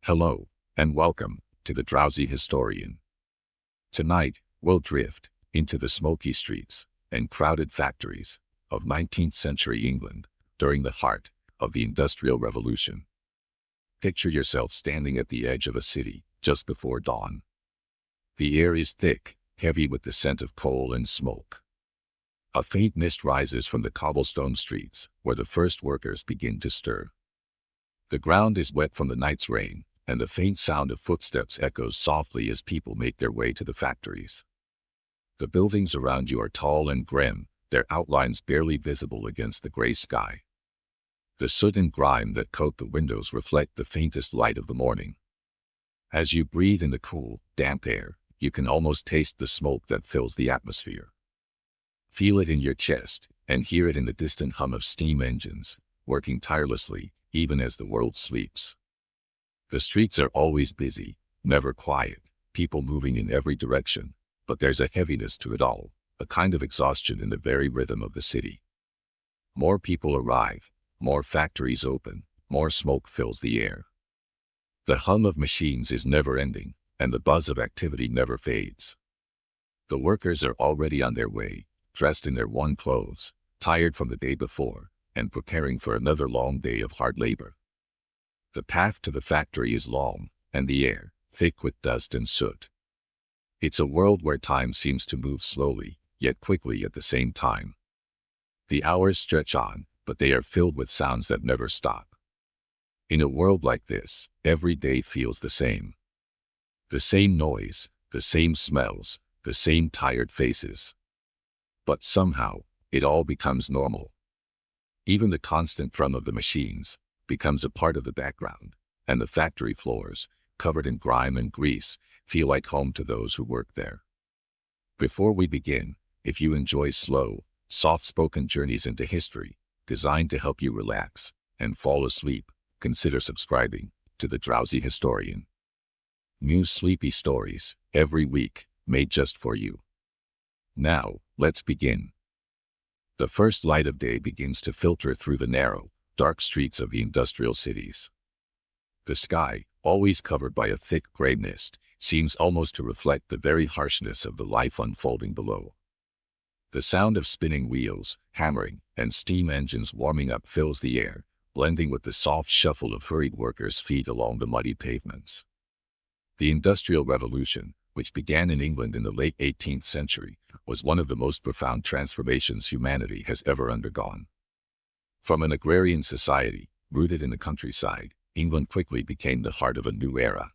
Hello, and welcome to the Drowsy Historian. Tonight, we'll drift into the smoky streets and crowded factories of 19th century England during the heart of the Industrial Revolution. Picture yourself standing at the edge of a city just before dawn. The air is thick, heavy with the scent of coal and smoke. A faint mist rises from the cobblestone streets where the first workers begin to stir. The ground is wet from the night's rain, and the faint sound of footsteps echoes softly as people make their way to the factories. The buildings around you are tall and grim, their outlines barely visible against the gray sky. The soot and grime that coat the windows reflect the faintest light of the morning. As you breathe in the cool, damp air, you can almost taste the smoke that fills the atmosphere. Feel it in your chest, and hear it in the distant hum of steam engines, working tirelessly, even as the world sleeps. The streets are always busy, never quiet, people moving in every direction, but there's a heaviness to it all, a kind of exhaustion in the very rhythm of the city. More people arrive, more factories open, more smoke fills the air. The hum of machines is never ending, and the buzz of activity never fades. The workers are already on their way, dressed in their worn clothes, tired from the day before, and preparing for another long day of hard labor. The path to the factory is long, and the air, thick with dust and soot. It's a world where time seems to move slowly, yet quickly at the same time. The hours stretch on, but they are filled with sounds that never stop. In a world like this, every day feels the same. The same noise, the same smells, the same tired faces. But somehow, it all becomes normal. Even the constant drum of the machines becomes a part of the background, and the factory floors, covered in grime and grease, feel like home to those who work there. Before we begin, if you enjoy slow, soft-spoken journeys into history, designed to help you relax and fall asleep, consider subscribing to the Drowsy Historian. New sleepy stories, every week, made just for you. Now, let's begin. The first light of day begins to filter through the narrow, dark streets of the industrial cities. The sky, always covered by a thick gray mist, seems almost to reflect the very harshness of the life unfolding below. The sound of spinning wheels, hammering, and steam engines warming up fills the air, blending with the soft shuffle of hurried workers' feet along the muddy pavements. The Industrial Revolution, which began in England in the late 18th century, was one of the most profound transformations humanity has ever undergone. From an agrarian society, rooted in the countryside, England quickly became the heart of a new era.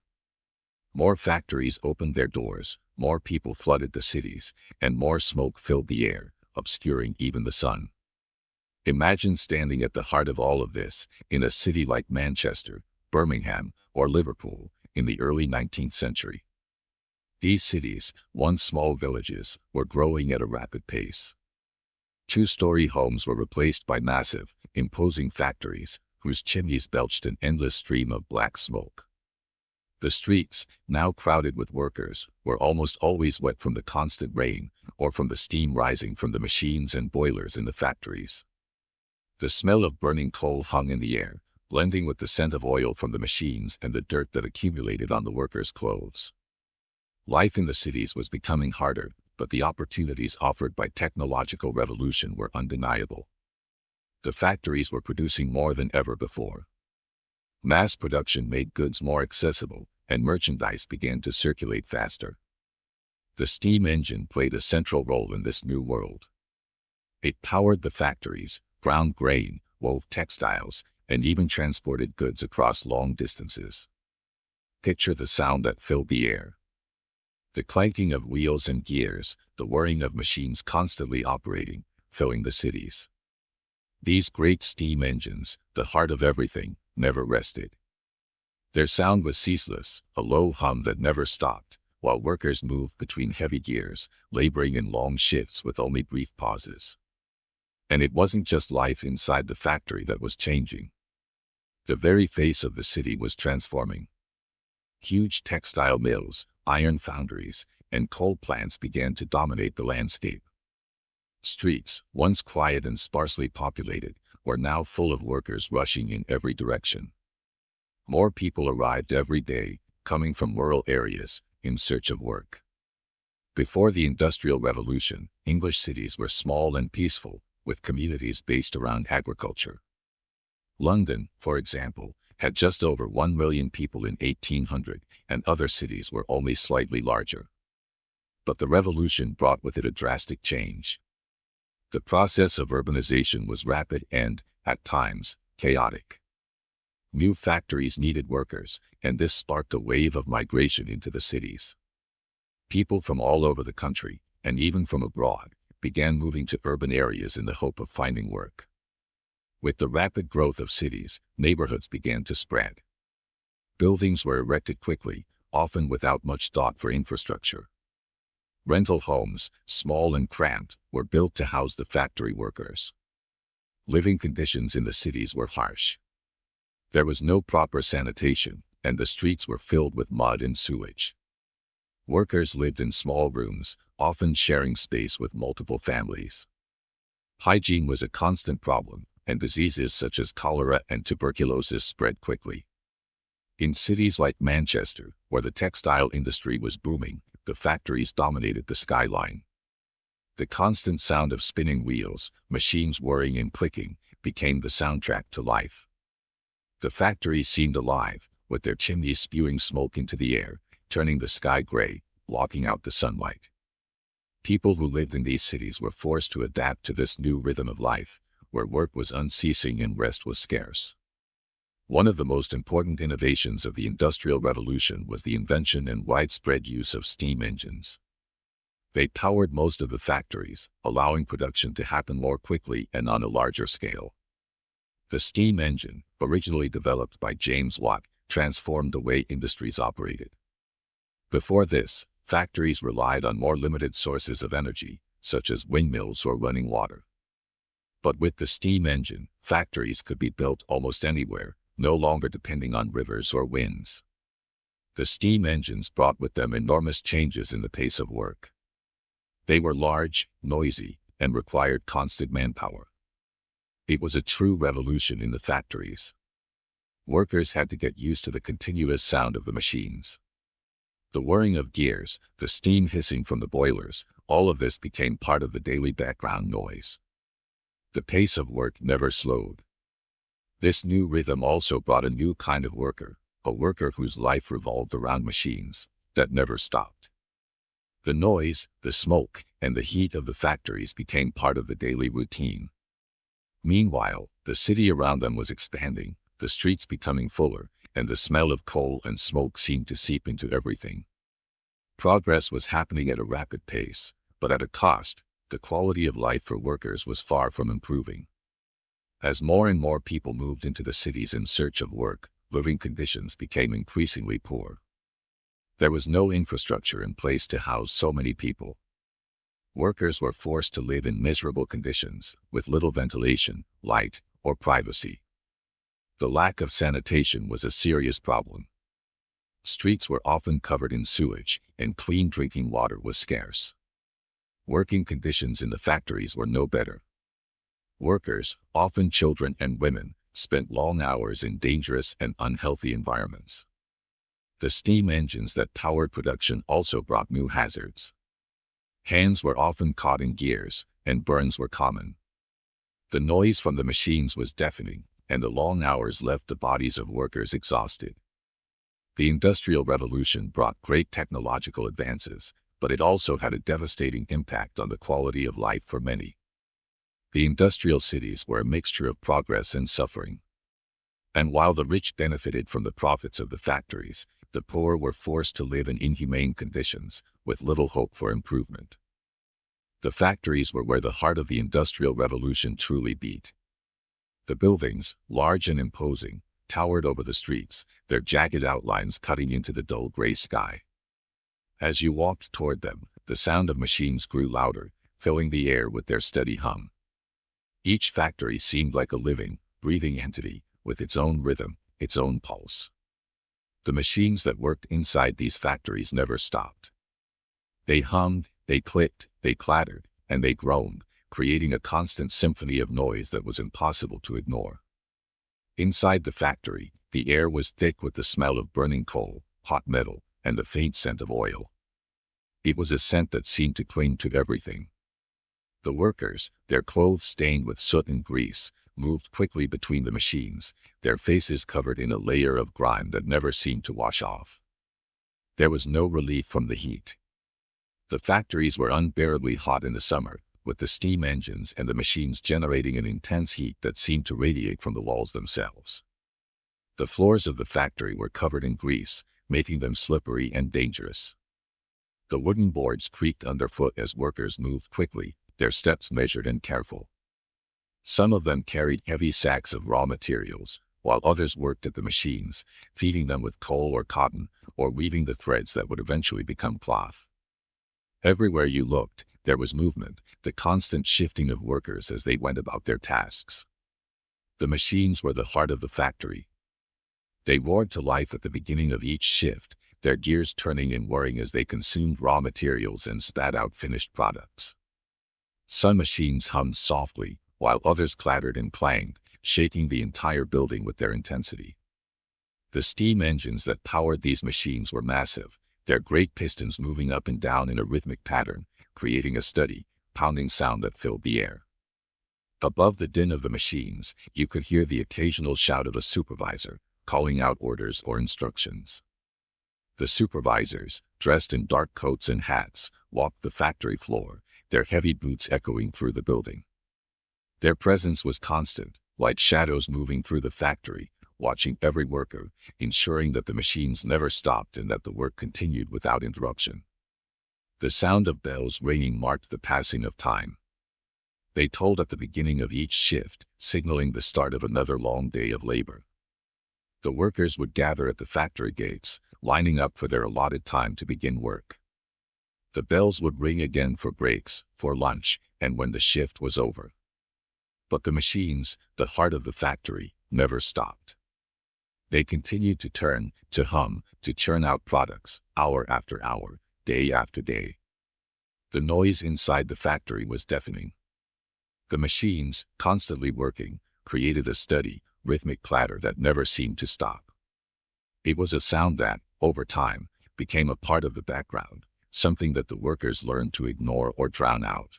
More factories opened their doors, more people flooded the cities, and more smoke filled the air, obscuring even the sun. Imagine standing at the heart of all of this, in a city like Manchester, Birmingham, or Liverpool, in the early 19th century. These cities, once small villages, were growing at a rapid pace. Two-story homes were replaced by massive, imposing factories, whose chimneys belched an endless stream of black smoke. The streets, now crowded with workers, were almost always wet from the constant rain, or from the steam rising from the machines and boilers in the factories. The smell of burning coal hung in the air, blending with the scent of oil from the machines and the dirt that accumulated on the workers' clothes. Life in the cities was becoming harder, but the opportunities offered by technological revolution were undeniable. The factories were producing more than ever before. Mass production made goods more accessible, and merchandise began to circulate faster. The steam engine played a central role in this new world. It powered the factories, ground grain, wove textiles, and even transported goods across long distances. Picture the sound that filled the air. The clanking of wheels and gears, the whirring of machines constantly operating, filling the cities. These great steam engines, the heart of everything, never rested. Their sound was ceaseless, a low hum that never stopped, while workers moved between heavy gears, laboring in long shifts with only brief pauses. And it wasn't just life inside the factory that was changing. The very face of the city was transforming. Huge textile mills, iron foundries, and coal plants began to dominate the landscape. Streets, once quiet and sparsely populated, were now full of workers rushing in every direction. More people arrived every day, coming from rural areas, in search of work. Before the Industrial Revolution, English cities were small and peaceful, with communities based around agriculture. London, for example, had just over 1 million people in 1800, and other cities were only slightly larger. But the revolution brought with it a drastic change. The process of urbanization was rapid and, at times, chaotic. New factories needed workers, and this sparked a wave of migration into the cities. People from all over the country, and even from abroad, began moving to urban areas in the hope of finding work. With the rapid growth of cities, neighborhoods began to spread. Buildings were erected quickly, often without much thought for infrastructure. Rental homes, small and cramped, were built to house the factory workers. Living conditions in the cities were harsh. There was no proper sanitation, and the streets were filled with mud and sewage. Workers lived in small rooms, often sharing space with multiple families. Hygiene was a constant problem, and diseases such as cholera and tuberculosis spread quickly. In cities like Manchester, where the textile industry was booming, the factories dominated the skyline. The constant sound of spinning wheels, machines whirring and clicking, became the soundtrack to life. The factories seemed alive, with their chimneys spewing smoke into the air, turning the sky gray, blocking out the sunlight. People who lived in these cities were forced to adapt to this new rhythm of life, where work was unceasing and rest was scarce. One of the most important innovations of the Industrial Revolution was the invention and widespread use of steam engines. They powered most of the factories, allowing production to happen more quickly and on a larger scale. The steam engine, originally developed by James Watt, transformed the way industries operated. Before this, factories relied on more limited sources of energy, such as windmills or running water. But with the steam engine, factories could be built almost anywhere, no longer depending on rivers or winds. The steam engines brought with them enormous changes in the pace of work. They were large, noisy, and required constant manpower. It was a true revolution in the factories. Workers had to get used to the continuous sound of the machines. The whirring of gears, the steam hissing from the boilers, all of this became part of the daily background noise. The pace of work never slowed. This new rhythm also brought a new kind of worker, a worker whose life revolved around machines that never stopped. The noise, the smoke, and the heat of the factories became part of the daily routine. Meanwhile, the city around them was expanding, the streets becoming fuller, and the smell of coal and smoke seemed to seep into everything. Progress was happening at a rapid pace, but at a cost. The quality of life for workers was far from improving. As more and more people moved into the cities in search of work, living conditions became increasingly poor. There was no infrastructure in place to house so many people. Workers were forced to live in miserable conditions, with little ventilation, light, or privacy. The lack of sanitation was a serious problem. Streets were often covered in sewage, and clean drinking water was scarce. Working conditions in the factories were no better. Workers, often children and women, spent long hours in dangerous and unhealthy environments. The steam engines that powered production also brought new hazards. Hands were often caught in gears, and burns were common. The noise from the machines was deafening, and the long hours left the bodies of workers exhausted. The Industrial Revolution brought great technological advances, but it also had a devastating impact on the quality of life for many. The industrial cities were a mixture of progress and suffering. And while the rich benefited from the profits of the factories, the poor were forced to live in inhumane conditions, with little hope for improvement. The factories were where the heart of the Industrial Revolution truly beat. The buildings, large and imposing, towered over the streets, their jagged outlines cutting into the dull gray sky. As you walked toward them, the sound of machines grew louder, filling the air with their steady hum. Each factory seemed like a living, breathing entity, with its own rhythm, its own pulse. The machines that worked inside these factories never stopped. They hummed, they clicked, they clattered, and they groaned, creating a constant symphony of noise that was impossible to ignore. Inside the factory, the air was thick with the smell of burning coal, hot metal, and the faint scent of oil. It was a scent that seemed to cling to everything. The workers, their clothes stained with soot and grease, moved quickly between the machines, their faces covered in a layer of grime that never seemed to wash off. There was no relief from the heat. The factories were unbearably hot in the summer, with the steam engines and the machines generating an intense heat that seemed to radiate from the walls themselves. The floors of the factory were covered in grease, making them slippery and dangerous. The wooden boards creaked underfoot as workers moved quickly, their steps measured and careful. Some of them carried heavy sacks of raw materials, while others worked at the machines, feeding them with coal or cotton, or weaving the threads that would eventually become cloth. Everywhere you looked, there was movement, the constant shifting of workers as they went about their tasks. The machines were the heart of the factory. They roared to life at the beginning of each shift, their gears turning and whirring as they consumed raw materials and spat out finished products. Some machines hummed softly, while others clattered and clanged, shaking the entire building with their intensity. The steam engines that powered these machines were massive, their great pistons moving up and down in a rhythmic pattern, creating a steady, pounding sound that filled the air. Above the din of the machines, you could hear the occasional shout of a supervisor, calling out orders or instructions. The supervisors, dressed in dark coats and hats, walked the factory floor, their heavy boots echoing through the building. Their presence was constant, like shadows moving through the factory, watching every worker, ensuring that the machines never stopped and that the work continued without interruption. The sound of bells ringing marked the passing of time. They tolled at the beginning of each shift, signaling the start of another long day of labor. The workers would gather at the factory gates, lining up for their allotted time to begin work. The bells would ring again for breaks, for lunch, and when the shift was over. But the machines, the heart of the factory, never stopped. They continued to turn, to hum, to churn out products, hour after hour, day after day. The noise inside the factory was deafening. The machines, constantly working, created a steady, rhythmic clatter that never seemed to stop. It was a sound that, over time, became a part of the background, something that the workers learned to ignore or drown out.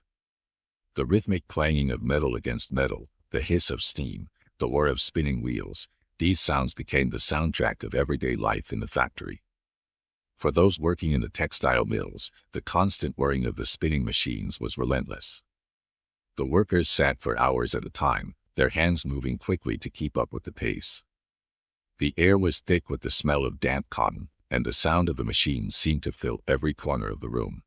The rhythmic clanging of metal against metal, the hiss of steam, the whir of spinning wheels, these sounds became the soundtrack of everyday life in the factory. For those working in the textile mills, the constant whirring of the spinning machines was relentless. The workers sat for hours at a time, their hands moving quickly to keep up with the pace. The air was thick with the smell of damp cotton, and the sound of the machines seemed to fill every corner of the room.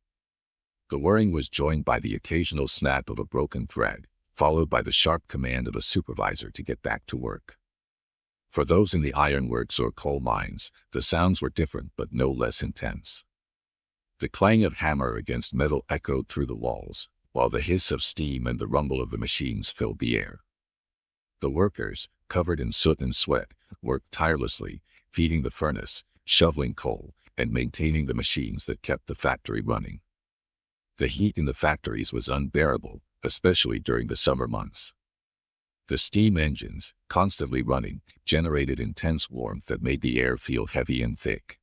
The whirring was joined by the occasional snap of a broken thread, followed by the sharp command of a supervisor to get back to work. For those in the ironworks or coal mines, the sounds were different but no less intense. The clang of hammer against metal echoed through the walls, while the hiss of steam and the rumble of the machines filled the air. The workers, covered in soot and sweat, worked tirelessly, feeding the furnace, shoveling coal, and maintaining the machines that kept the factory running. The heat in the factories was unbearable, especially during the summer months. The steam engines, constantly running, generated intense warmth that made the air feel heavy and thick.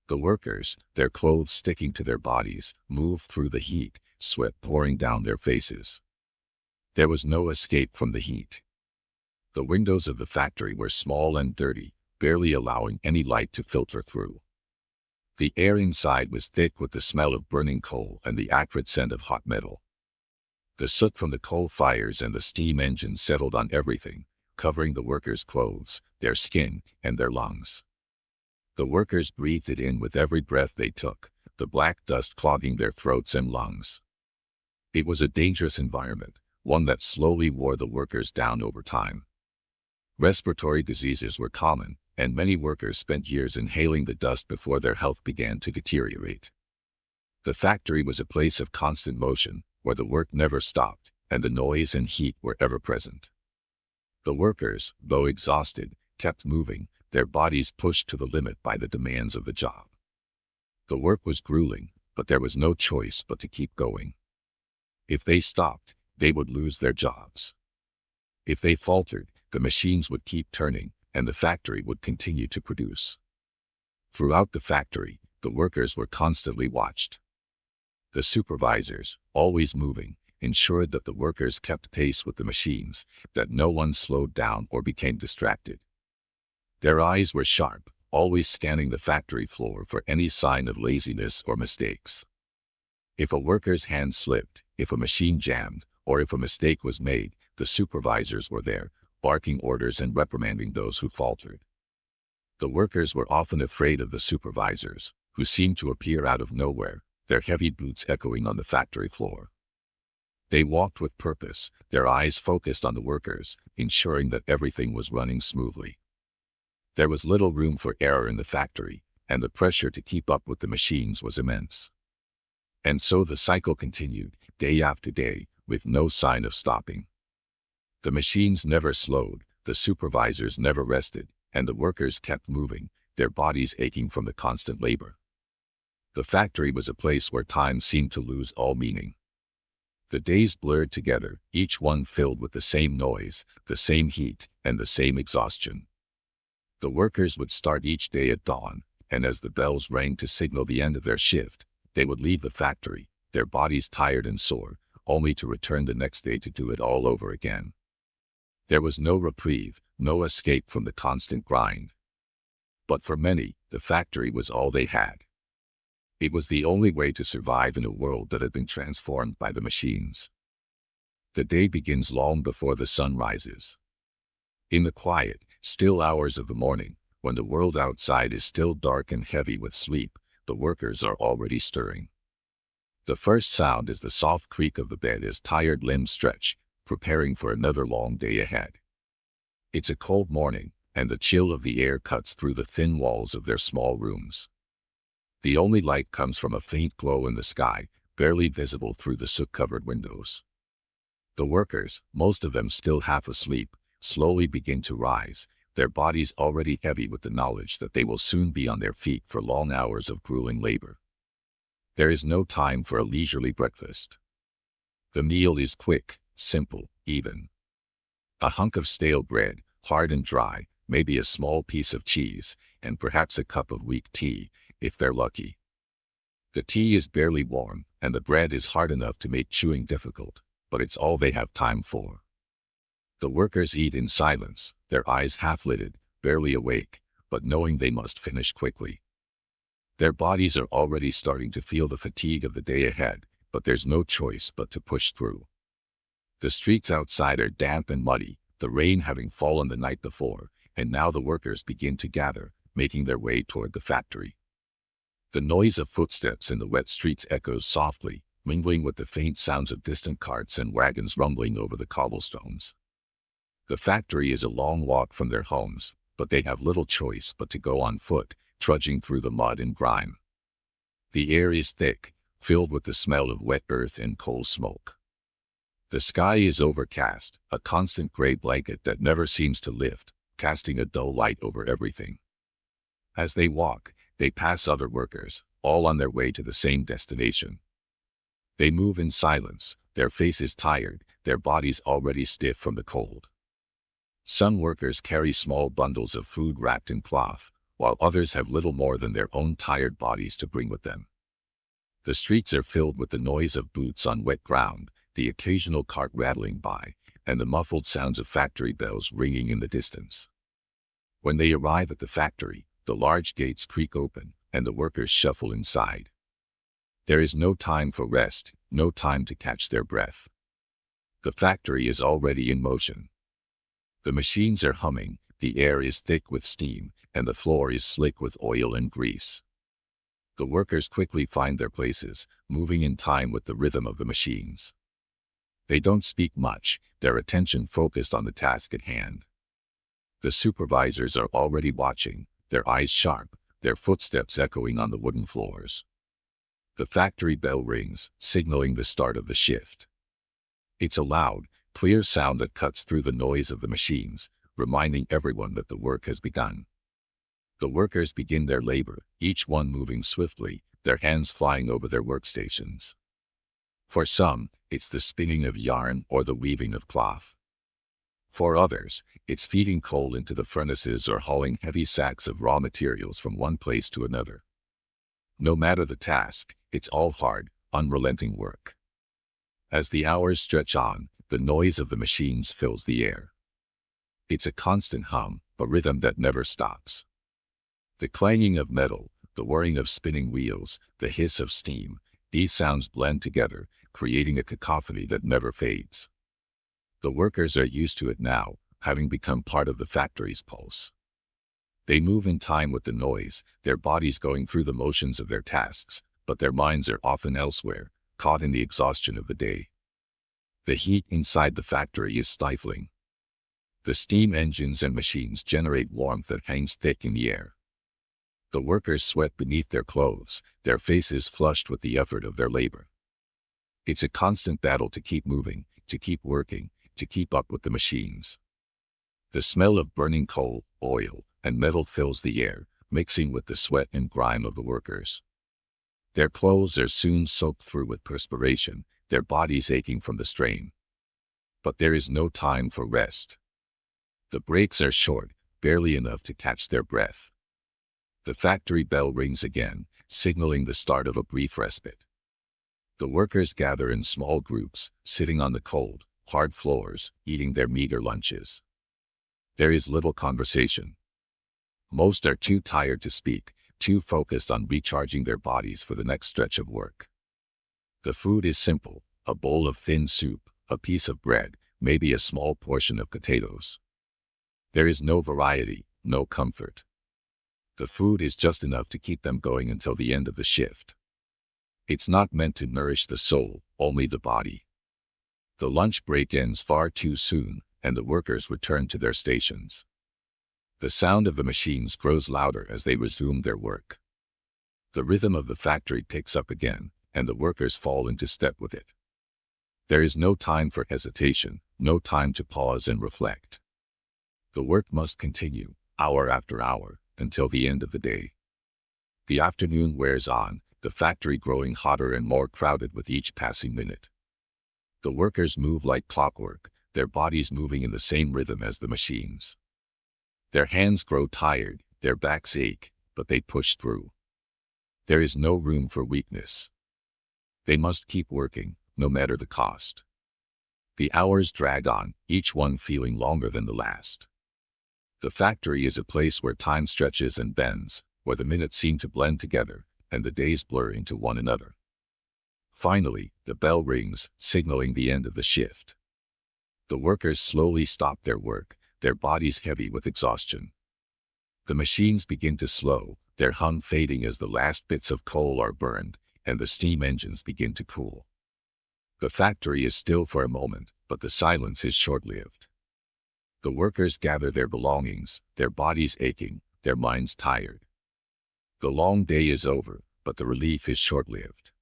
The workers, their clothes sticking to their bodies, moved through the heat, sweat pouring down their faces. There was no escape from the heat. The windows of the factory were small and dirty, barely allowing any light to filter through. The air inside was thick with the smell of burning coal and the acrid scent of hot metal. The soot from the coal fires and the steam engines settled on everything, covering the workers' clothes, their skin, and their lungs. The workers breathed it in with every breath they took, the black dust clogging their throats and lungs. It was a dangerous environment, one that slowly wore the workers down over time. Respiratory diseases were common, and many workers spent years inhaling the dust before their health began to deteriorate. The factory was a place of constant motion, where the work never stopped, and the noise and heat were ever present. The workers, though exhausted, kept moving, their bodies pushed to the limit by the demands of the job. The work was grueling, but there was no choice but to keep going. If they stopped, they would lose their jobs. If they faltered, the machines would keep turning, and the factory would continue to produce. Throughout the factory, the workers were constantly watched. The supervisors, always moving, ensured that the workers kept pace with the machines, that no one slowed down or became distracted. Their eyes were sharp, always scanning the factory floor for any sign of laziness or mistakes. If a worker's hand slipped, if a machine jammed, or if a mistake was made, the supervisors were there, barking orders and reprimanding those who faltered. The workers were often afraid of the supervisors, who seemed to appear out of nowhere, their heavy boots echoing on the factory floor. They walked with purpose, their eyes focused on the workers, ensuring that everything was running smoothly. There was little room for error in the factory, and the pressure to keep up with the machines was immense. And so the cycle continued, day after day, with no sign of stopping. The machines never slowed, the supervisors never rested, and the workers kept moving, their bodies aching from the constant labor. The factory was a place where time seemed to lose all meaning. The days blurred together, each one filled with the same noise, the same heat, and the same exhaustion. The workers would start each day at dawn, and as the bells rang to signal the end of their shift, they would leave the factory, their bodies tired and sore, only to return the next day to do it all over again. There was no reprieve, no escape from the constant grind. But for many, the factory was all they had. It was the only way to survive in a world that had been transformed by the machines. The day begins long before the sun rises. In the quiet, still hours of the morning, when the world outside is still dark and heavy with sleep, the workers are already stirring. The first sound is the soft creak of the bed as tired limbs stretch, preparing for another long day ahead. It's a cold morning, and the chill of the air cuts through the thin walls of their small rooms. The only light comes from a faint glow in the sky, barely visible through the soot-covered windows. The workers, most of them still half asleep, slowly begin to rise, their bodies already heavy with the knowledge that they will soon be on their feet for long hours of grueling labor. There is no time for a leisurely breakfast. The meal is quick, simple, even. A hunk of stale bread, hard and dry, maybe a small piece of cheese, and perhaps a cup of weak tea, if they're lucky. The tea is barely warm, and the bread is hard enough to make chewing difficult, but it's all they have time for. The workers eat in silence, their eyes half-lidded, barely awake, but knowing they must finish quickly. Their bodies are already starting to feel the fatigue of the day ahead, but there's no choice but to push through. The streets outside are damp and muddy, the rain having fallen the night before, and now the workers begin to gather, making their way toward the factory. The noise of footsteps in the wet streets echoes softly, mingling with the faint sounds of distant carts and wagons rumbling over the cobblestones. The factory is a long walk from their homes, but they have little choice but to go on foot, trudging through the mud and grime. The air is thick, filled with the smell of wet earth and coal smoke. The sky is overcast, a constant gray blanket that never seems to lift, casting a dull light over everything. As they walk, they pass other workers, all on their way to the same destination. They move in silence, their faces tired, their bodies already stiff from the cold. Some workers carry small bundles of food wrapped in cloth, while others have little more than their own tired bodies to bring with them. The streets are filled with the noise of boots on wet ground, the occasional cart rattling by, and the muffled sounds of factory bells ringing in the distance. When they arrive at the factory, the large gates creak open, and the workers shuffle inside. There is no time for rest, no time to catch their breath. The factory is already in motion. The machines are humming, the air is thick with steam, and the floor is slick with oil and grease. The workers quickly find their places, moving in time with the rhythm of the machines. They don't speak much, their attention focused on the task at hand. The supervisors are already watching, their eyes sharp, their footsteps echoing on the wooden floors. The factory bell rings, signaling the start of the shift. It's a loud, clear sound that cuts through the noise of the machines, reminding everyone that the work has begun. The workers begin their labor, each one moving swiftly, their hands flying over their workstations. For some, it's the spinning of yarn or the weaving of cloth. For others, it's feeding coal into the furnaces or hauling heavy sacks of raw materials from one place to another. No matter the task, it's all hard, unrelenting work. As the hours stretch on, the noise of the machines fills the air. It's a constant hum, a rhythm that never stops. The clanging of metal, the whirring of spinning wheels, the hiss of steam, these sounds blend together, creating a cacophony that never fades. The workers are used to it now, having become part of the factory's pulse. They move in time with the noise, their bodies going through the motions of their tasks, but their minds are often elsewhere, caught in the exhaustion of the day. The heat inside the factory is stifling. The steam engines and machines generate warmth that hangs thick in the air. The workers sweat beneath their clothes, their faces flushed with the effort of their labor. It's a constant battle to keep moving, to keep working, to keep up with the machines. The smell of burning coal, oil, and metal fills the air, mixing with the sweat and grime of the workers. Their clothes are soon soaked through with perspiration, their bodies aching from the strain. But there is no time for rest. The breaks are short, barely enough to catch their breath. The factory bell rings again, signaling the start of a brief respite. The workers gather in small groups, sitting on the cold, hard floors, eating their meager lunches. There is little conversation. Most are too tired to speak, too focused on recharging their bodies for the next stretch of work. The food is simple, a bowl of thin soup, a piece of bread, maybe a small portion of potatoes. There is no variety, no comfort. The food is just enough to keep them going until the end of the shift. It's not meant to nourish the soul, only the body. The lunch break ends far too soon, and the workers return to their stations. The sound of the machines grows louder as they resume their work. The rhythm of the factory picks up again, and the workers fall into step with it. There is no time for hesitation, no time to pause and reflect. The work must continue, hour after hour, until the end of the day. The afternoon wears on, the factory growing hotter and more crowded with each passing minute. The workers move like clockwork, their bodies moving in the same rhythm as the machines. Their hands grow tired, their backs ache, but they push through. There is no room for weakness. They must keep working, no matter the cost. The hours drag on, each one feeling longer than the last. The factory is a place where time stretches and bends, where the minutes seem to blend together, and the days blur into one another. Finally, the bell rings, signaling the end of the shift. The workers slowly stop their work, their bodies heavy with exhaustion. The machines begin to slow, their hum fading as the last bits of coal are burned, and the steam engines begin to cool. The factory is still for a moment, but the silence is short-lived. The workers gather their belongings, their bodies aching, their minds tired. The long day is over, but the relief is short-lived.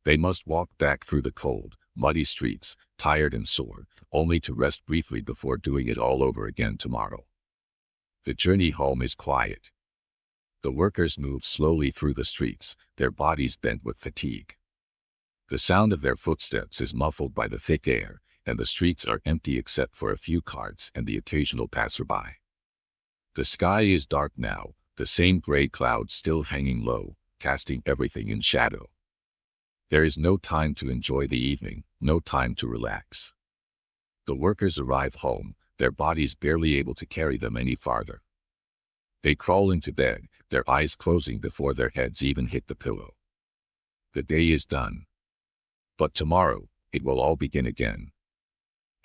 They must walk back through the cold, muddy streets, tired and sore, only to rest briefly before doing it all over again tomorrow. The journey home is quiet. The workers move slowly through the streets, their bodies bent with fatigue. The sound of their footsteps is muffled by the thick air, and the streets are empty except for a few carts and the occasional passerby. The sky is dark now, the same gray clouds still hanging low, casting everything in shadow. There is no time to enjoy the evening, no time to relax. The workers arrive home, their bodies barely able to carry them any farther. They crawl into bed, their eyes closing before their heads even hit the pillow. The day is done. But tomorrow, it will all begin again.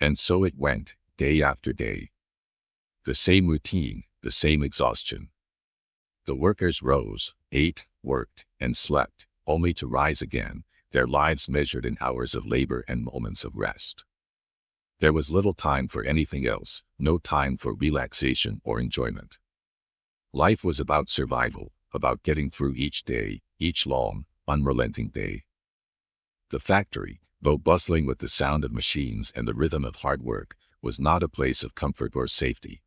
And so it went, day after day. The same routine, the same exhaustion. The workers rose, ate, worked, and slept, only to rise again, their lives measured in hours of labor and moments of rest. There was little time for anything else, no time for relaxation or enjoyment. Life was about survival, about getting through each day, each long, unrelenting day. The factory, though bustling with the sound of machines and the rhythm of hard work, was not a place of comfort or safety.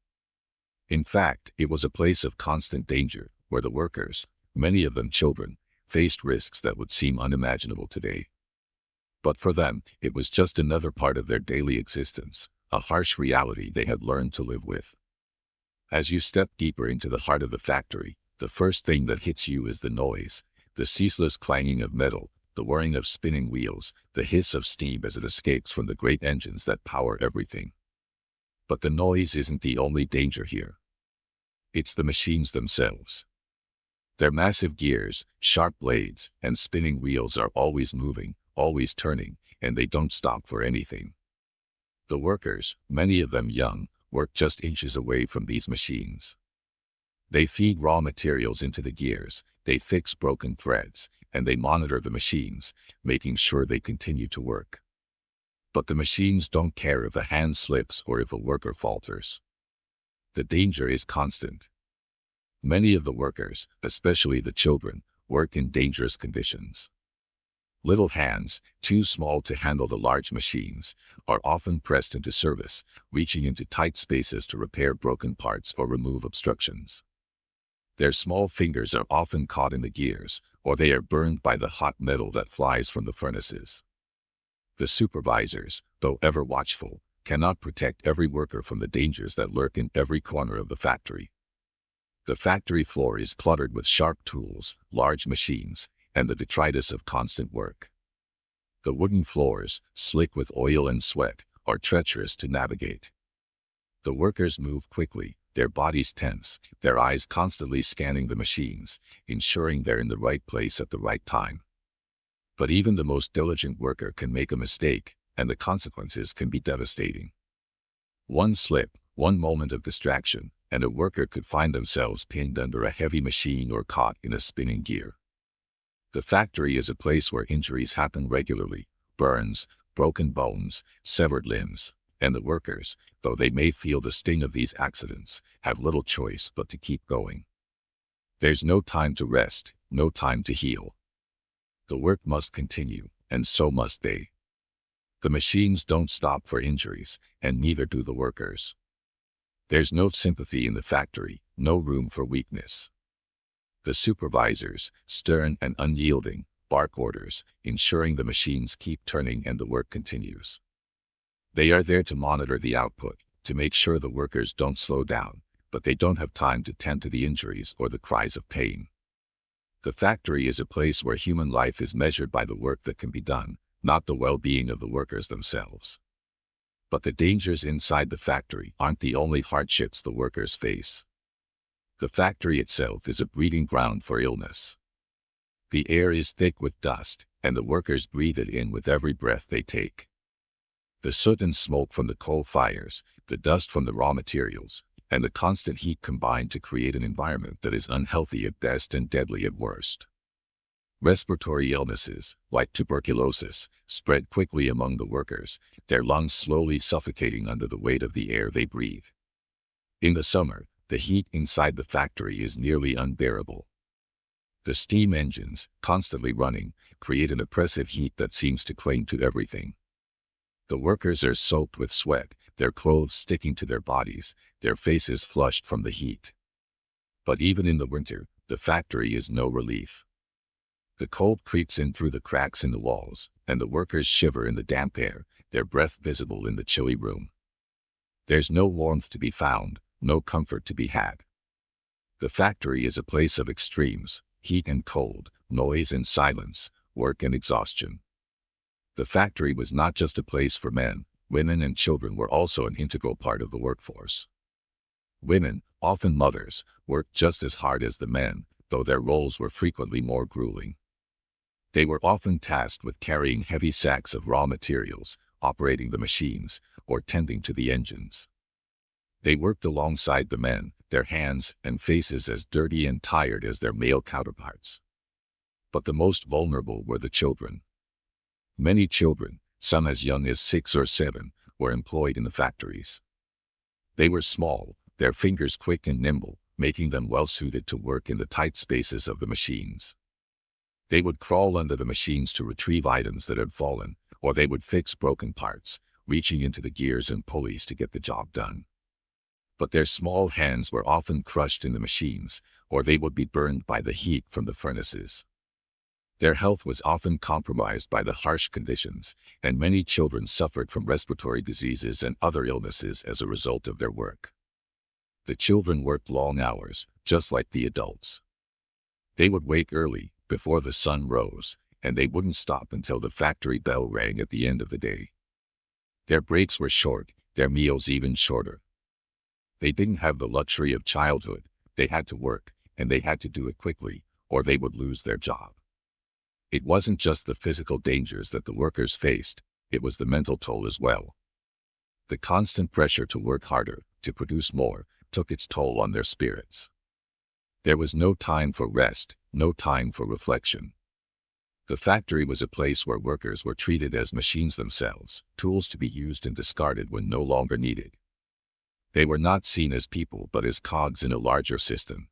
In fact, it was a place of constant danger, where the workers, many of them children, faced risks that would seem unimaginable today. But for them, it was just another part of their daily existence, a harsh reality they had learned to live with. As you step deeper into the heart of the factory, the first thing that hits you is the noise, the ceaseless clanging of metal, the whirring of spinning wheels, the hiss of steam as it escapes from the great engines that power everything. But the noise isn't the only danger here. It's the machines themselves. Their massive gears, sharp blades, and spinning wheels are always moving, always turning, and they don't stop for anything. The workers, many of them young, work just inches away from these machines. They feed raw materials into the gears, they fix broken threads, and they monitor the machines, making sure they continue to work. But the machines don't care if a hand slips or if a worker falters. The danger is constant. Many of the workers, especially the children, work in dangerous conditions. Little hands, too small to handle the large machines, are often pressed into service, reaching into tight spaces to repair broken parts or remove obstructions. Their small fingers are often caught in the gears, or they are burned by the hot metal that flies from the furnaces. The supervisors, though ever watchful, cannot protect every worker from the dangers that lurk in every corner of the factory. The factory floor is cluttered with sharp tools, large machines, and the detritus of constant work. The wooden floors, slick with oil and sweat, are treacherous to navigate. The workers move quickly, their bodies tense, their eyes constantly scanning the machines, ensuring they're in the right place at the right time. But even the most diligent worker can make a mistake, and the consequences can be devastating. One slip, one moment of distraction, and a worker could find themselves pinned under a heavy machine or caught in a spinning gear. The factory is a place where injuries happen regularly: burns, broken bones, severed limbs, and the workers, though they may feel the sting of these accidents, have little choice but to keep going. There's no time to rest, no time to heal. The work must continue, and so must they. The machines don't stop for injuries, and neither do the workers. There's no sympathy in the factory, no room for weakness. The supervisors, stern and unyielding, bark orders, ensuring the machines keep turning and the work continues. They are there to monitor the output, to make sure the workers don't slow down, but they don't have time to tend to the injuries or the cries of pain. The factory is a place where human life is measured by the work that can be done, not the well-being of the workers themselves. But the dangers inside the factory aren't the only hardships the workers face. The factory itself is a breeding ground for illness. The air is thick with dust, and the workers breathe it in with every breath they take. The soot and smoke from the coal fires, the dust from the raw materials, and the constant heat combine to create an environment that is unhealthy at best and deadly at worst. Respiratory illnesses, like tuberculosis, spread quickly among the workers, their lungs slowly suffocating under the weight of the air they breathe. In the summer, the heat inside the factory is nearly unbearable. The steam engines, constantly running, create an oppressive heat that seems to cling to everything. The workers are soaked with sweat, their clothes sticking to their bodies, their faces flushed from the heat. But even in the winter, the factory is no relief. The cold creeps in through the cracks in the walls, and the workers shiver in the damp air, their breath visible in the chilly room. There's no warmth to be found, no comfort to be had. The factory is a place of extremes: heat and cold, noise and silence, work and exhaustion. The factory was not just a place for men. Women and children were also an integral part of the workforce. Women, often mothers, worked just as hard as the men, though their roles were frequently more grueling. They were often tasked with carrying heavy sacks of raw materials, operating the machines, or tending to the engines. They worked alongside the men, their hands and faces as dirty and tired as their male counterparts. But the most vulnerable were the children. Many children, some as young as 6 or 7, were employed in the factories. They were small, their fingers quick and nimble, making them well suited to work in the tight spaces of the machines. They would crawl under the machines to retrieve items that had fallen, or they would fix broken parts, reaching into the gears and pulleys to get the job done. But their small hands were often crushed in the machines, or they would be burned by the heat from the furnaces. Their health was often compromised by the harsh conditions, and many children suffered from respiratory diseases and other illnesses as a result of their work. The children worked long hours, just like the adults. They would wake early, before the sun rose, and they wouldn't stop until the factory bell rang at the end of the day. Their breaks were short, their meals even shorter. They didn't have the luxury of childhood. They had to work, and they had to do it quickly, or they would lose their job. It wasn't just the physical dangers that the workers faced, it was the mental toll as well. The constant pressure to work harder, to produce more, took its toll on their spirits. There was no time for rest, no time for reflection. The factory was a place where workers were treated as machines themselves, tools to be used and discarded when no longer needed. They were not seen as people but as cogs in a larger system.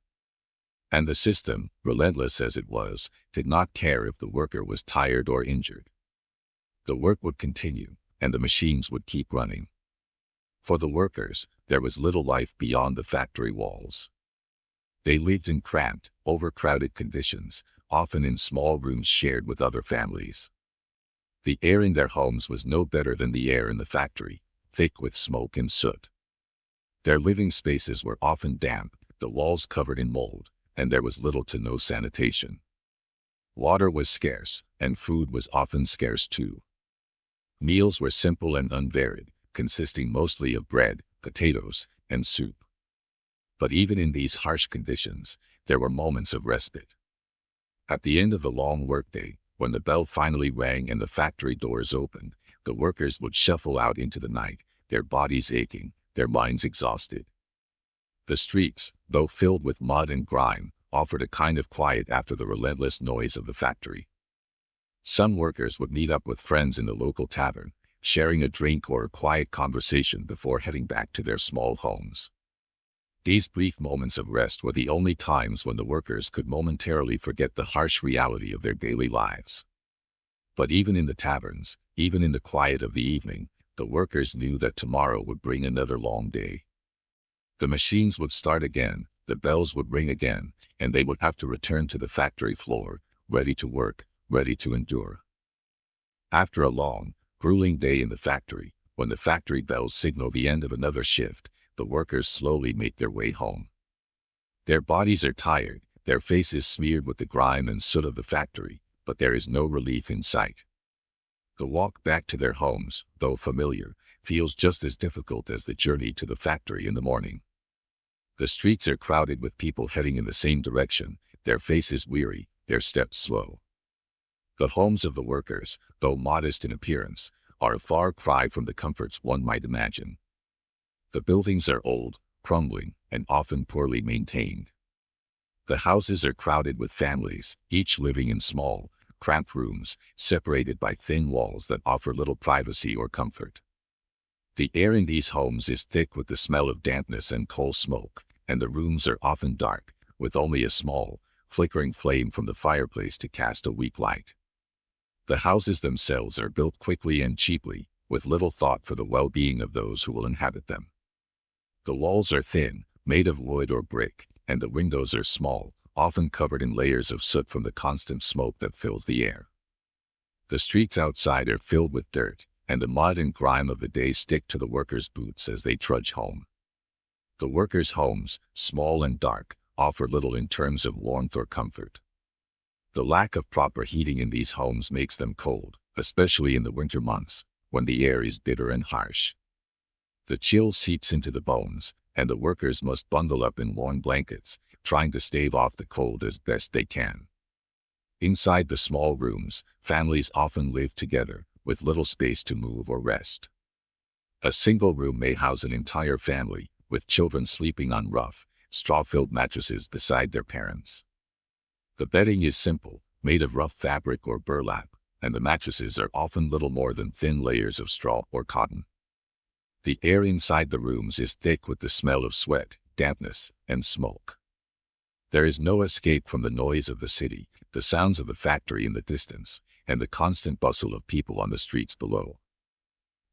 And the system, relentless as it was, did not care if the worker was tired or injured. The work would continue, and the machines would keep running. For the workers, there was little life beyond the factory walls. They lived in cramped, overcrowded conditions, often in small rooms shared with other families. The air in their homes was no better than the air in the factory, thick with smoke and soot. Their living spaces were often damp, the walls covered in mold, and there was little to no sanitation. Water was scarce, and food was often scarce too. Meals were simple and unvaried, consisting mostly of bread, potatoes, and soup. But even in these harsh conditions, there were moments of respite. At the end of the long workday, when the bell finally rang and the factory doors opened, the workers would shuffle out into the night, their bodies aching, their minds exhausted. The streets, though filled with mud and grime, offered a kind of quiet after the relentless noise of the factory. Some workers would meet up with friends in the local tavern, sharing a drink or a quiet conversation before heading back to their small homes. These brief moments of rest were the only times when the workers could momentarily forget the harsh reality of their daily lives. But even in the taverns, even in the quiet of the evening, the workers knew that tomorrow would bring another long day. The machines would start again, the bells would ring again, and they would have to return to the factory floor, ready to work, ready to endure. After a long, grueling day in the factory, when the factory bells signal the end of another shift, the workers slowly make their way home. Their bodies are tired, their faces smeared with the grime and soot of the factory, but there is no relief in sight. The walk back to their homes, though familiar, feels just as difficult as the journey to the factory in the morning. The streets are crowded with people heading in the same direction, their faces weary, their steps slow. The homes of the workers, though modest in appearance, are a far cry from the comforts one might imagine. The buildings are old, crumbling, and often poorly maintained. The houses are crowded with families, each living in small, cramped rooms, separated by thin walls that offer little privacy or comfort. The air in these homes is thick with the smell of dampness and coal smoke, and the rooms are often dark, with only a small, flickering flame from the fireplace to cast a weak light. The houses themselves are built quickly and cheaply, with little thought for the well-being of those who will inhabit them. The walls are thin, made of wood or brick, and the windows are small, often covered in layers of soot from the constant smoke that fills the air. The streets outside are filled with dirt, and the mud and grime of the day stick to the workers' boots as they trudge home. The workers' homes, small and dark, offer little in terms of warmth or comfort. The lack of proper heating in these homes makes them cold, especially in the winter months, when the air is bitter and harsh. The chill seeps into the bones, and the workers must bundle up in warm blankets, trying to stave off the cold as best they can. Inside the small rooms, families often live together, with little space to move or rest. A single room may house an entire family, with children sleeping on rough, straw-filled mattresses beside their parents. The bedding is simple, made of rough fabric or burlap, and the mattresses are often little more than thin layers of straw or cotton. The air inside the rooms is thick with the smell of sweat, dampness, and smoke. There is no escape from the noise of the city, the sounds of the factory in the distance, and the constant bustle of people on the streets below.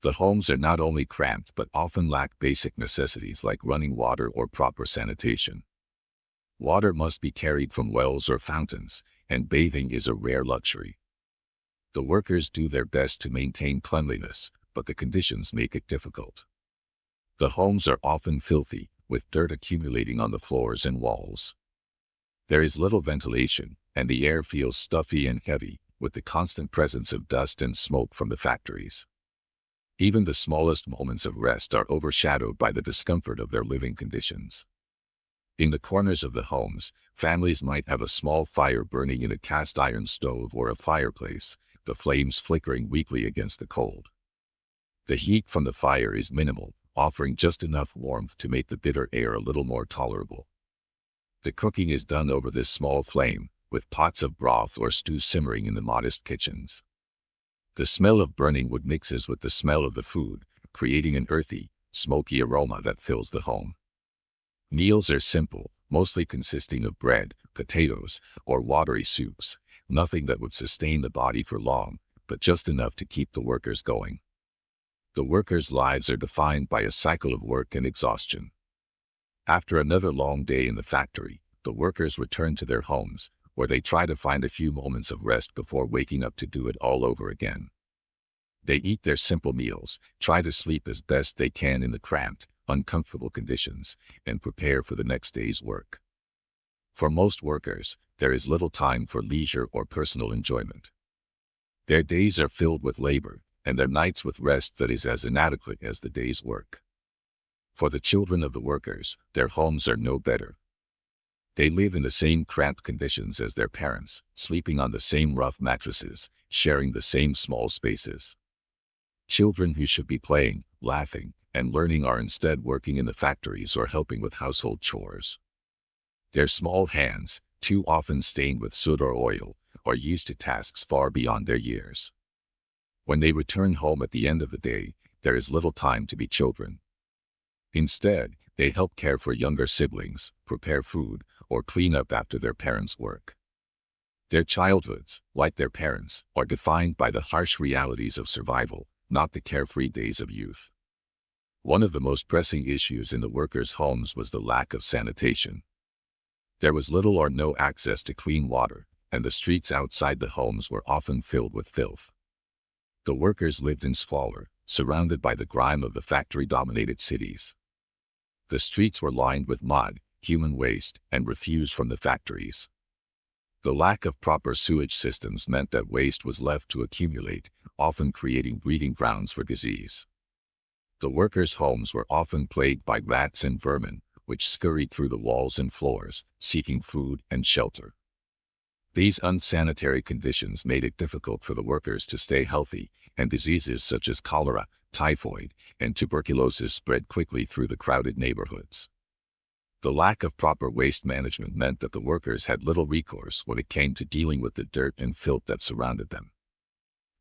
The homes are not only cramped but often lack basic necessities like running water or proper sanitation. Water must be carried from wells or fountains, and bathing is a rare luxury. The workers do their best to maintain cleanliness, but the conditions make it difficult. The homes are often filthy, with dirt accumulating on the floors and walls. There is little ventilation, and the air feels stuffy and heavy, with the constant presence of dust and smoke from the factories. Even the smallest moments of rest are overshadowed by the discomfort of their living conditions. In the corners of the homes, families might have a small fire burning in a cast iron stove or a fireplace, the flames flickering weakly against the cold. The heat from the fire is minimal, offering just enough warmth to make the bitter air a little more tolerable. The cooking is done over this small flame, with pots of broth or stew simmering in the modest kitchens. The smell of burning wood mixes with the smell of the food, creating an earthy, smoky aroma that fills the home. Meals are simple, mostly consisting of bread, potatoes, or watery soups, nothing that would sustain the body for long, but just enough to keep the workers going. The workers' lives are defined by a cycle of work and exhaustion. After another long day in the factory, the workers return to their homes, where they try to find a few moments of rest before waking up to do it all over again. They eat their simple meals, try to sleep as best they can in the cramped, uncomfortable conditions, and prepare for the next day's work. For most workers, there is little time for leisure or personal enjoyment. Their days are filled with labor, and their nights with rest that is as inadequate as the day's work. For the children of the workers, their homes are no better. They live in the same cramped conditions as their parents, sleeping on the same rough mattresses, sharing the same small spaces. Children who should be playing, laughing, and learning are instead working in the factories or helping with household chores. Their small hands, too often stained with soot or oil, are used to tasks far beyond their years. When they return home at the end of the day, there is little time to be children. Instead, they help care for younger siblings, prepare food, or clean up after their parents' work. Their childhoods, like their parents, are defined by the harsh realities of survival, not the carefree days of youth. One of the most pressing issues in the workers' homes was the lack of sanitation. There was little or no access to clean water, and the streets outside the homes were often filled with filth. The workers lived in squalor, surrounded by the grime of the factory-dominated cities. The streets were lined with mud, human waste, and refuse from the factories. The lack of proper sewage systems meant that waste was left to accumulate, often creating breeding grounds for disease. The workers' homes were often plagued by rats and vermin, which scurried through the walls and floors, seeking food and shelter. These unsanitary conditions made it difficult for the workers to stay healthy, and diseases such as cholera, typhoid, and tuberculosis spread quickly through the crowded neighborhoods. The lack of proper waste management meant that the workers had little recourse when it came to dealing with the dirt and filth that surrounded them.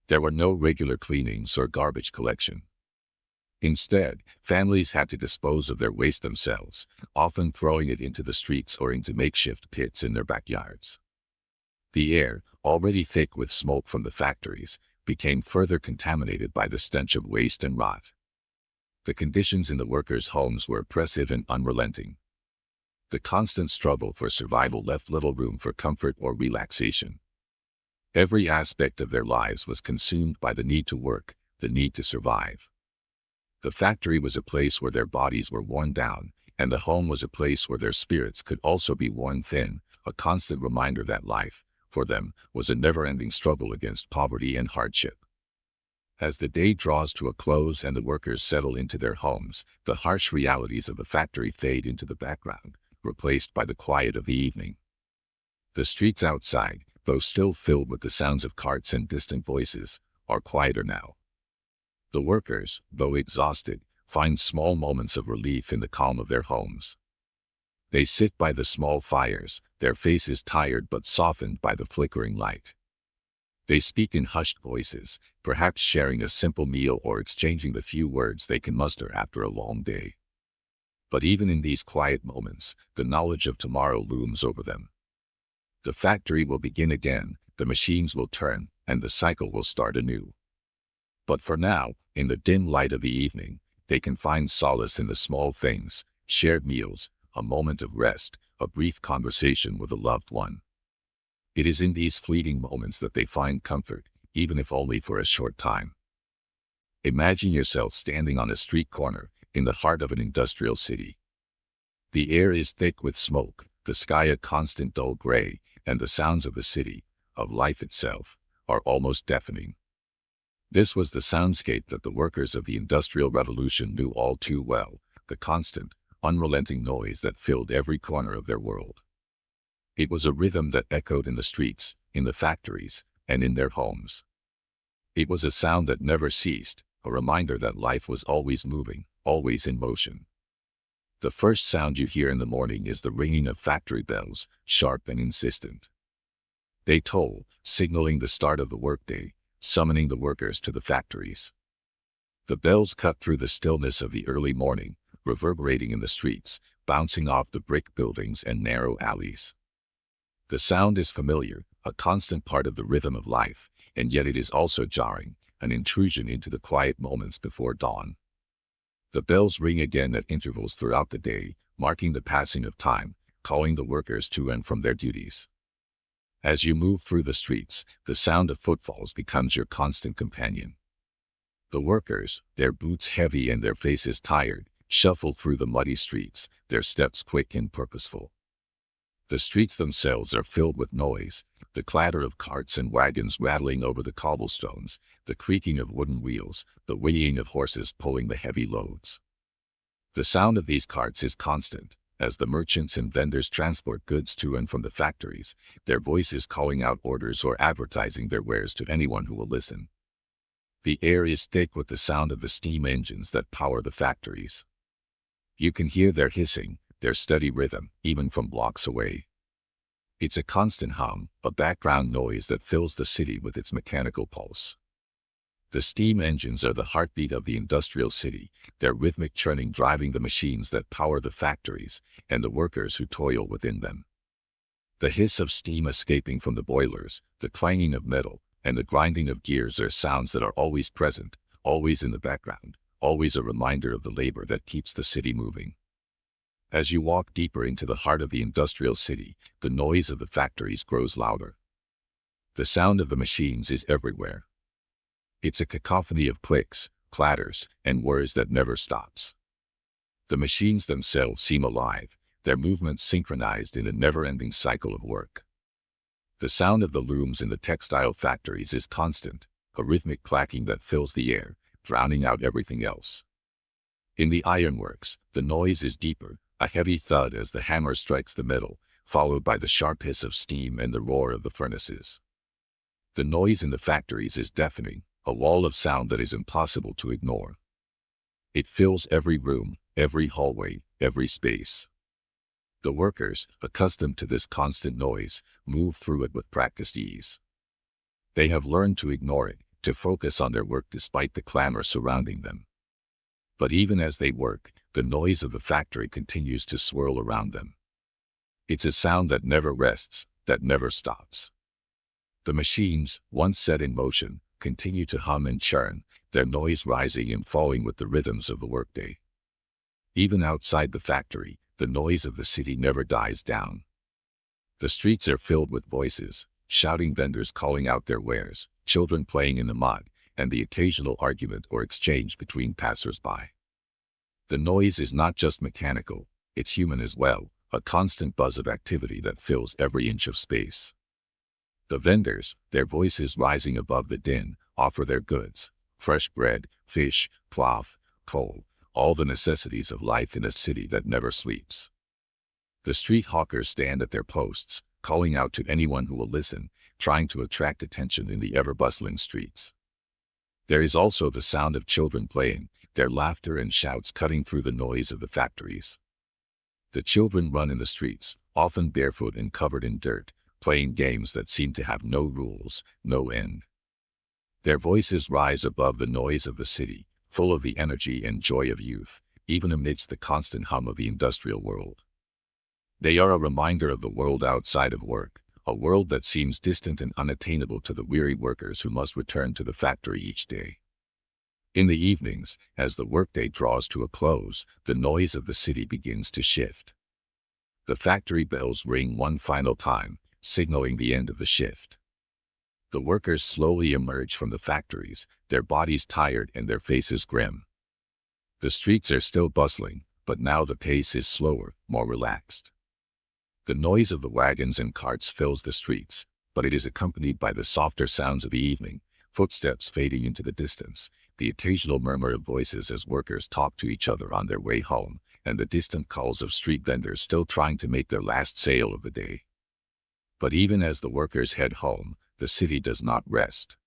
There were no regular cleanings or garbage collection. Instead, families had to dispose of their waste themselves, often throwing it into the streets or into makeshift pits in their backyards. The air, already thick with smoke from the factories, became further contaminated by the stench of waste and rot. The conditions in the workers' homes were oppressive and unrelenting. The constant struggle for survival left little room for comfort or relaxation. Every aspect of their lives was consumed by the need to work, the need to survive. The factory was a place where their bodies were worn down, and the home was a place where their spirits could also be worn thin, a constant reminder that life, for them, was a never-ending struggle against poverty and hardship. As the day draws to a close and the workers settle into their homes, the harsh realities of the factory fade into the background, replaced by the quiet of the evening. The streets outside, though still filled with the sounds of carts and distant voices, are quieter now. The workers, though exhausted, find small moments of relief in the calm of their homes. They sit by the small fires, their faces tired but softened by the flickering light. They speak in hushed voices, perhaps sharing a simple meal or exchanging the few words they can muster after a long day. But even in these quiet moments, the knowledge of tomorrow looms over them. The factory will begin again, the machines will turn, and the cycle will start anew. But for now, in the dim light of the evening, they can find solace in the small things, shared meals, a moment of rest, a brief conversation with a loved one. It is in these fleeting moments that they find comfort, even if only for a short time. Imagine yourself standing on a street corner in the heart of an industrial city. The air is thick with smoke, the sky a constant dull gray, and the sounds of the city, of life itself, are almost deafening. This was the soundscape that the workers of the Industrial Revolution knew all too well, the constant, unrelenting noise that filled every corner of their world. It was a rhythm that echoed in the streets, in the factories, and in their homes. It was a sound that never ceased, a reminder that life was always moving, always in motion. The first sound you hear in the morning is the ringing of factory bells, sharp and insistent. They toll, signaling the start of the workday, summoning the workers to the factories. The bells cut through the stillness of the early morning, reverberating in the streets, bouncing off the brick buildings and narrow alleys. The sound is familiar, a constant part of the rhythm of life, and yet it is also jarring, an intrusion into the quiet moments before dawn. The bells ring again at intervals throughout the day, marking the passing of time, calling the workers to and from their duties. As you move through the streets, the sound of footfalls becomes your constant companion. The workers, their boots heavy and their faces tired, shuffle through the muddy streets, their steps quick and purposeful. The streets themselves are filled with noise, the clatter of carts and wagons rattling over the cobblestones, the creaking of wooden wheels, the whinnying of horses pulling the heavy loads. The sound of these carts is constant, as the merchants and vendors transport goods to and from the factories, their voices calling out orders or advertising their wares to anyone who will listen. The air is thick with the sound of the steam engines that power the factories. You can hear their hissing, their steady rhythm, even from blocks away. It's a constant hum, a background noise that fills the city with its mechanical pulse. The steam engines are the heartbeat of the industrial city, their rhythmic churning driving the machines that power the factories and the workers who toil within them. The hiss of steam escaping from the boilers, the clanging of metal, and the grinding of gears are sounds that are always present, always in the background, always a reminder of the labor that keeps the city moving. As you walk deeper into the heart of the industrial city, the noise of the factories grows louder. The sound of the machines is everywhere. It's a cacophony of clicks, clatters, and whirs that never stops. The machines themselves seem alive, their movements synchronized in a never-ending cycle of work. The sound of the looms in the textile factories is constant, a rhythmic clacking that fills the air, drowning out everything else. In the ironworks, the noise is deeper, a heavy thud as the hammer strikes the metal, followed by the sharp hiss of steam and the roar of the furnaces. The noise in the factories is deafening, a wall of sound that is impossible to ignore. It fills every room, every hallway, every space. The workers, accustomed to this constant noise, move through it with practiced ease. They have learned to ignore it, to focus on their work despite the clamor surrounding them. But even as they work, the noise of the factory continues to swirl around them. It's a sound that never rests, that never stops. The machines, once set in motion, continue to hum and churn, their noise rising and falling with the rhythms of the workday. Even outside the factory, the noise of the city never dies down. The streets are filled with voices, shouting vendors calling out their wares, children playing in the mud, and the occasional argument or exchange between passers-by. The noise is not just mechanical, it's human as well, a constant buzz of activity that fills every inch of space. The vendors, their voices rising above the din, offer their goods, fresh bread, fish, cloth, coal, all the necessities of life in a city that never sleeps. The street hawkers stand at their posts, calling out to anyone who will listen, trying to attract attention in the ever-bustling streets. There is also the sound of children playing, their laughter and shouts cutting through the noise of the factories. The children run in the streets, often barefoot and covered in dirt, playing games that seem to have no rules, no end. Their voices rise above the noise of the city, full of the energy and joy of youth, even amidst the constant hum of the industrial world. They are a reminder of the world outside of work, a world that seems distant and unattainable to the weary workers who must return to the factory each day. In the evenings, as the workday draws to a close, the noise of the city begins to shift. The factory bells ring one final time, signaling the end of the shift. The workers slowly emerge from the factories, their bodies tired and their faces grim. The streets are still bustling, but now the pace is slower, more relaxed. The noise of the wagons and carts fills the streets, but it is accompanied by the softer sounds of the evening, footsteps fading into the distance, the occasional murmur of voices as workers talk to each other on their way home, and the distant calls of street vendors still trying to make their last sale of the day. But even as the workers head home, the city does not rest.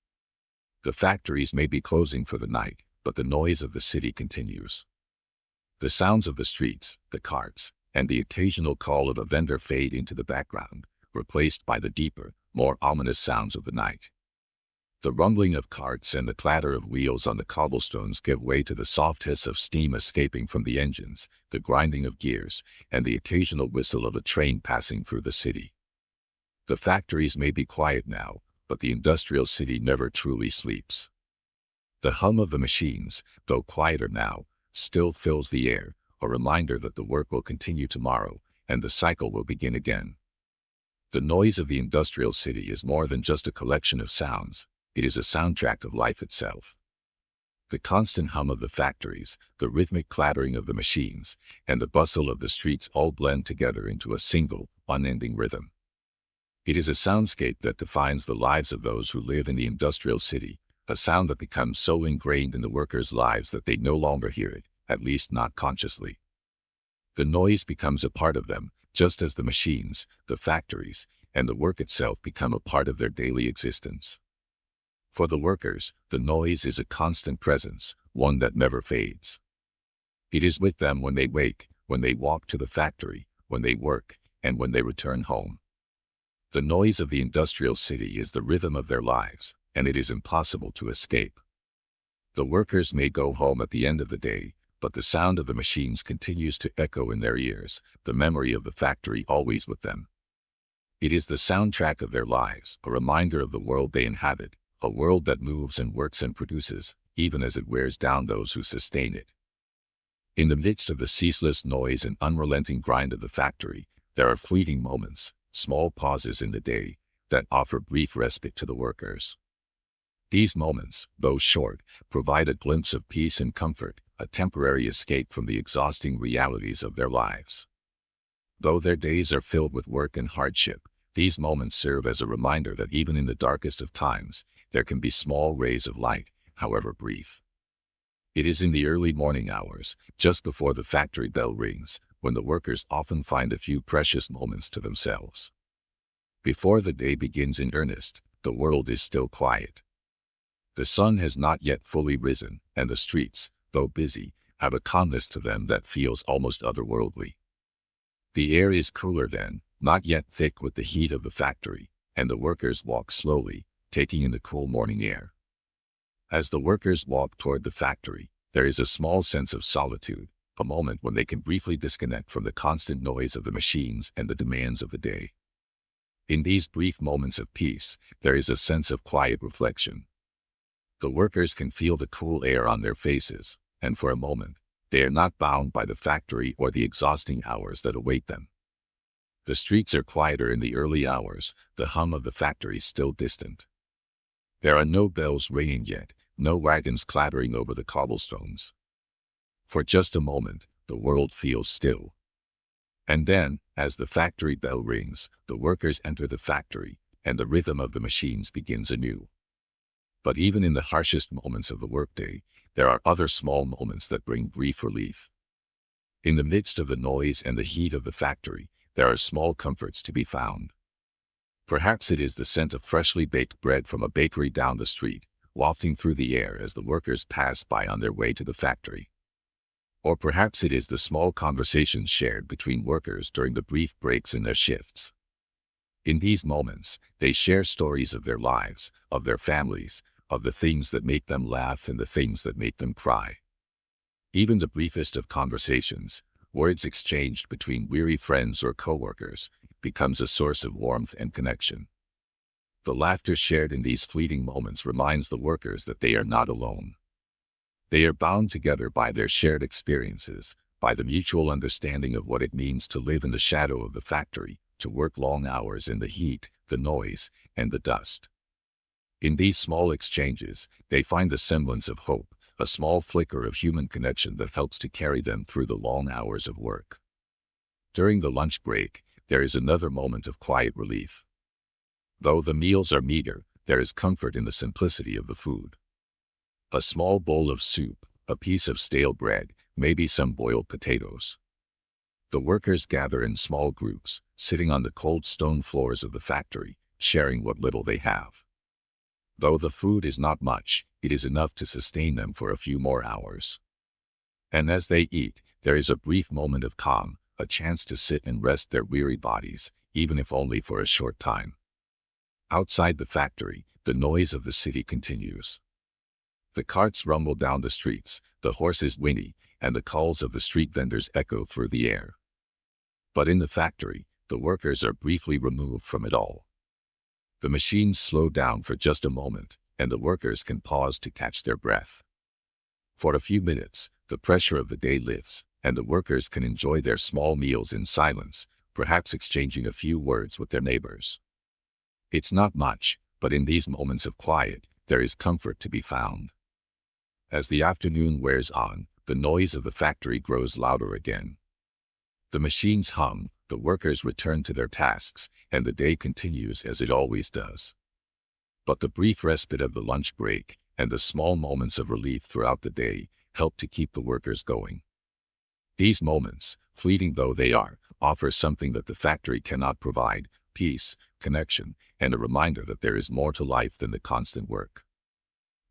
The factories may be closing for the night, but the noise of the city continues. The sounds of the streets, the carts, and the occasional call of a vendor fade into the background, replaced by the deeper, more ominous sounds of the night. The rumbling of carts and the clatter of wheels on the cobblestones give way to the soft hiss of steam escaping from the engines, the grinding of gears, and the occasional whistle of a train passing through the city. The factories may be quiet now, but the industrial city never truly sleeps. The hum of the machines, though quieter now, still fills the air, a reminder that the work will continue tomorrow, and the cycle will begin again. The noise of the industrial city is more than just a collection of sounds, it is a soundtrack of life itself. The constant hum of the factories, the rhythmic clattering of the machines, and the bustle of the streets all blend together into a single, unending rhythm. It is a soundscape that defines the lives of those who live in the industrial city, a sound that becomes so ingrained in the workers' lives that they no longer hear it, at least not consciously. The noise becomes a part of them, just as the machines, the factories, and the work itself become a part of their daily existence. For the workers, the noise is a constant presence, one that never fades. It is with them when they wake, when they walk to the factory, when they work, and when they return home. The noise of the industrial city is the rhythm of their lives, and it is impossible to escape. The workers may go home at the end of the day, but the sound of the machines continues to echo in their ears, the memory of the factory always with them. It is the soundtrack of their lives, a reminder of the world they inhabit, a world that moves and works and produces, even as it wears down those who sustain it. In the midst of the ceaseless noise and unrelenting grind of the factory, there are fleeting moments, small pauses in the day, that offer brief respite to the workers. These moments, though short, provide a glimpse of peace and comfort, a temporary escape from the exhausting realities of their lives. Though their days are filled with work and hardship, these moments serve as a reminder that even in the darkest of times, there can be small rays of light, however brief. It is in the early morning hours, just before the factory bell rings, when the workers often find a few precious moments to themselves. Before the day begins in earnest, the world is still quiet. The sun has not yet fully risen, and the streets, though busy, have a calmness to them that feels almost otherworldly. The air is cooler then, not yet thick with the heat of the factory, and the workers walk slowly, taking in the cool morning air. As the workers walk toward the factory, there is a small sense of solitude, a moment when they can briefly disconnect from the constant noise of the machines and the demands of the day. In these brief moments of peace, there is a sense of quiet reflection. The workers can feel the cool air on their faces, and for a moment, they are not bound by the factory or the exhausting hours that await them. The streets are quieter in the early hours, the hum of the factory still distant. There are no bells ringing yet, no wagons clattering over the cobblestones. For just a moment, the world feels still. And then, as the factory bell rings, the workers enter the factory, and the rhythm of the machines begins anew. But even in the harshest moments of the workday, there are other small moments that bring brief relief. In the midst of the noise and the heat of the factory, there are small comforts to be found. Perhaps it is the scent of freshly baked bread from a bakery down the street, wafting through the air as the workers pass by on their way to the factory. Or perhaps it is the small conversations shared between workers during the brief breaks in their shifts. In these moments, they share stories of their lives, of their families, of the things that make them laugh and the things that make them cry. Even the briefest of conversations, words exchanged between weary friends or coworkers, becomes a source of warmth and connection. The laughter shared in these fleeting moments reminds the workers that they are not alone. They are bound together by their shared experiences, by the mutual understanding of what it means to live in the shadow of the factory, to work long hours in the heat, the noise, and the dust. In these small exchanges, they find the semblance of hope, a small flicker of human connection that helps to carry them through the long hours of work. During the lunch break, there is another moment of quiet relief. Though the meals are meager, there is comfort in the simplicity of the food. A small bowl of soup, a piece of stale bread, maybe some boiled potatoes. The workers gather in small groups, sitting on the cold stone floors of the factory, sharing what little they have. Though the food is not much, it is enough to sustain them for a few more hours. And as they eat, there is a brief moment of calm, a chance to sit and rest their weary bodies, even if only for a short time. Outside the factory, the noise of the city continues. The carts rumble down the streets, the horses whinny, and the calls of the street vendors echo through the air. But in the factory, the workers are briefly removed from it all. The machines slow down for just a moment, and the workers can pause to catch their breath. For a few minutes, the pressure of the day lifts, and the workers can enjoy their small meals in silence, perhaps exchanging a few words with their neighbors. It's not much, but in these moments of quiet, there is comfort to be found. As the afternoon wears on, the noise of the factory grows louder again. The machines hum, the workers return to their tasks, and the day continues as it always does. But the brief respite of the lunch break, and the small moments of relief throughout the day, help to keep the workers going. These moments, fleeting though they are, offer something that the factory cannot provide: peace, connection, and a reminder that there is more to life than the constant work.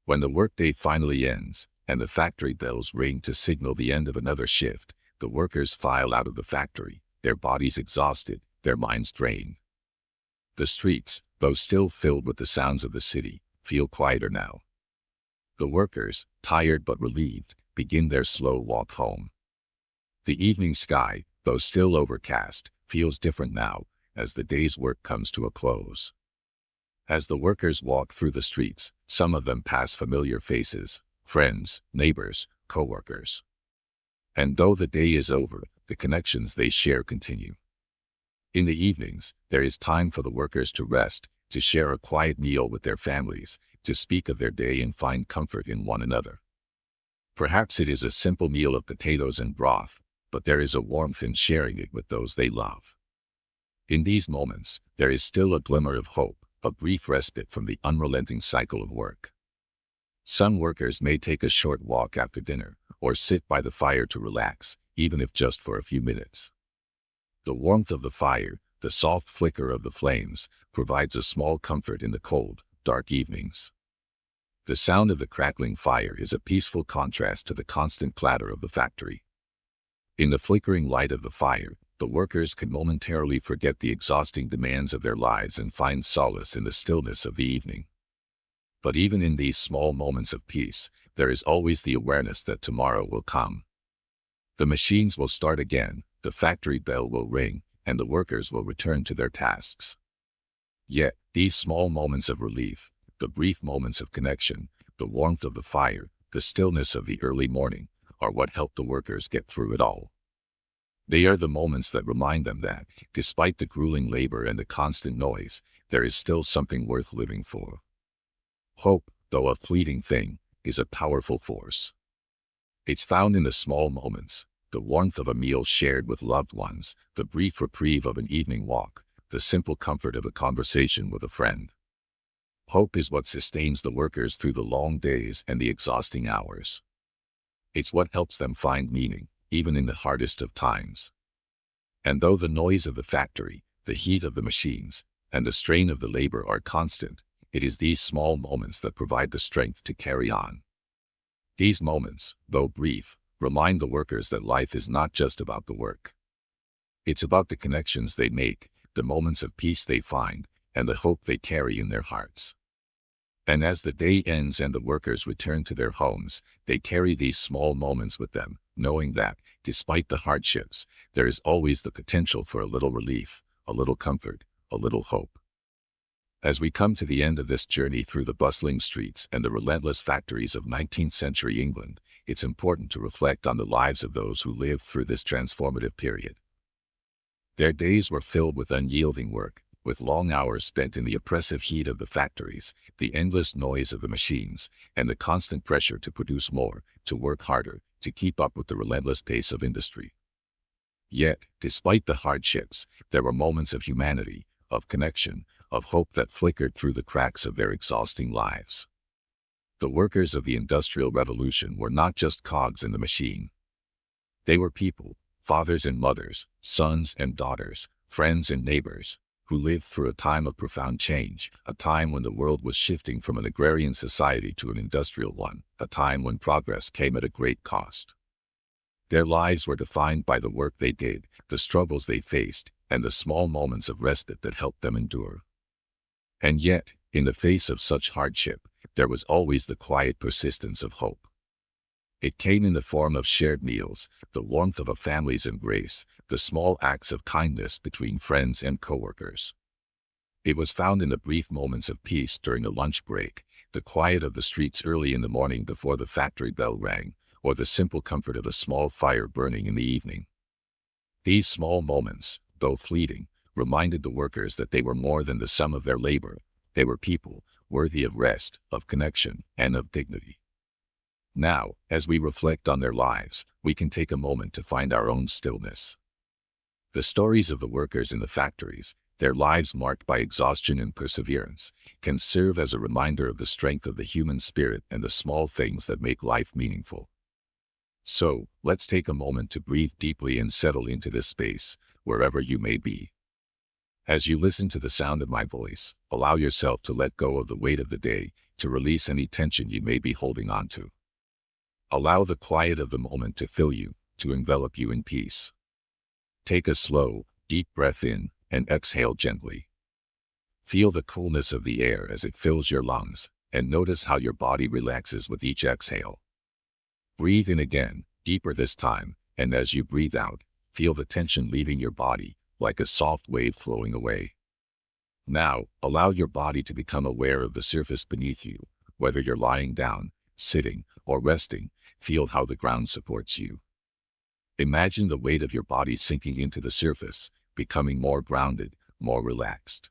When the workday finally ends, and the factory bells ring to signal the end of another shift, the workers file out of the factory, their bodies exhausted, their minds drained. The streets, though still filled with the sounds of the city, feel quieter now. The workers, tired but relieved, begin their slow walk home. The evening sky, though still overcast, feels different now, as the day's work comes to a close. As the workers walk through the streets, some of them pass familiar faces: friends, neighbors, co-workers. And though the day is over, the connections they share continue. In the evenings, there is time for the workers to rest, to share a quiet meal with their families, to speak of their day and find comfort in one another. Perhaps it is a simple meal of potatoes and broth, but there is a warmth in sharing it with those they love. In these moments, there is still a glimmer of hope, a brief respite from the unrelenting cycle of work. Some workers may take a short walk after dinner, or sit by the fire to relax, even if just for a few minutes. The warmth of the fire, the soft flicker of the flames, provides a small comfort in the cold, dark evenings. The sound of the crackling fire is a peaceful contrast to the constant clatter of the factory. In the flickering light of the fire, the workers can momentarily forget the exhausting demands of their lives and find solace in the stillness of the evening. But even in these small moments of peace, there is always the awareness that tomorrow will come. The machines will start again, the factory bell will ring, and the workers will return to their tasks. Yet, these small moments of relief, the brief moments of connection, the warmth of the fire, the stillness of the early morning, are what help the workers get through it all. They are the moments that remind them that, despite the grueling labor and the constant noise, there is still something worth living for. Hope, though a fleeting thing, is a powerful force. It's found in the small moments: the warmth of a meal shared with loved ones, the brief reprieve of an evening walk, the simple comfort of a conversation with a friend. Hope is what sustains the workers through the long days and the exhausting hours. It's what helps them find meaning, even in the hardest of times. And though the noise of the factory, the heat of the machines, and the strain of the labor are constant, it is these small moments that provide the strength to carry on. These moments, though brief, remind the workers that life is not just about the work. It's about the connections they make, the moments of peace they find, and the hope they carry in their hearts. And as the day ends and the workers return to their homes, they carry these small moments with them, knowing that, despite the hardships, there is always the potential for a little relief, a little comfort, a little hope. As we come to the end of this journey through the bustling streets and the relentless factories of 19th century England, it's important to reflect on the lives of those who lived through this transformative period. Their days were filled with unyielding work, with long hours spent in the oppressive heat of the factories, the endless noise of the machines, and the constant pressure to produce more, to work harder, to keep up with the relentless pace of industry. Yet, despite the hardships, there were moments of humanity, of connection, of hope that flickered through the cracks of their exhausting lives. The workers of the Industrial Revolution were not just cogs in the machine. They were people, fathers and mothers, sons and daughters, friends and neighbors, who lived through a time of profound change, a time when the world was shifting from an agrarian society to an industrial one, a time when progress came at a great cost. Their lives were defined by the work they did, the struggles they faced, and the small moments of respite that helped them endure. And yet, in the face of such hardship, there was always the quiet persistence of hope. It came in the form of shared meals, the warmth of a family's embrace, the small acts of kindness between friends and coworkers. It was found in the brief moments of peace during the lunch break, the quiet of the streets early in the morning before the factory bell rang, or the simple comfort of a small fire burning in the evening. These small moments, though fleeting, reminded the workers that they were more than the sum of their labor. They were people, worthy of rest, of connection, and of dignity. Now, as we reflect on their lives, we can take a moment to find our own stillness. The stories of the workers in the factories, their lives marked by exhaustion and perseverance, can serve as a reminder of the strength of the human spirit and the small things that make life meaningful. So, let's take a moment to breathe deeply and settle into this space, wherever you may be. As you listen to the sound of my voice, allow yourself to let go of the weight of the day, to release any tension you may be holding on to. Allow the quiet of the moment to fill you, to envelop you in peace. Take a slow, deep breath in, and exhale gently. Feel the coolness of the air as it fills your lungs, and notice how your body relaxes with each exhale. Breathe in again, deeper this time, and as you breathe out, feel the tension leaving your body, like a soft wave flowing away. Now, allow your body to become aware of the surface beneath you, whether you're lying down, sitting, or resting. Feel how the ground supports you. Imagine the weight of your body sinking into the surface, becoming more grounded, more relaxed.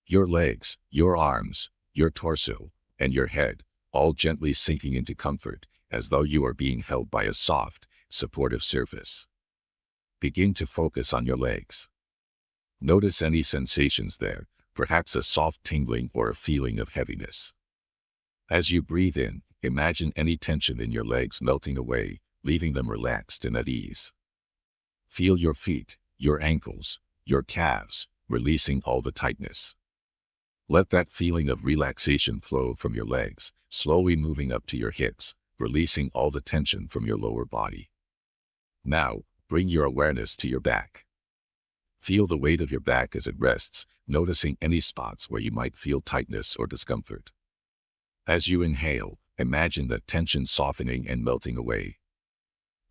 Your legs, your arms, your torso, and your head, all gently sinking into comfort, as though you are being held by a soft, supportive surface. Begin to focus on your legs. Notice any sensations there, perhaps a soft tingling or a feeling of heaviness. As you breathe in, imagine any tension in your legs melting away, leaving them relaxed and at ease. Feel your feet, your ankles, your calves, releasing all the tightness. Let that feeling of relaxation flow from your legs, slowly moving up to your hips, releasing all the tension from your lower body. Now, bring your awareness to your back. Feel the weight of your back as it rests, noticing any spots where you might feel tightness or discomfort. As you inhale, imagine that tension softening and melting away.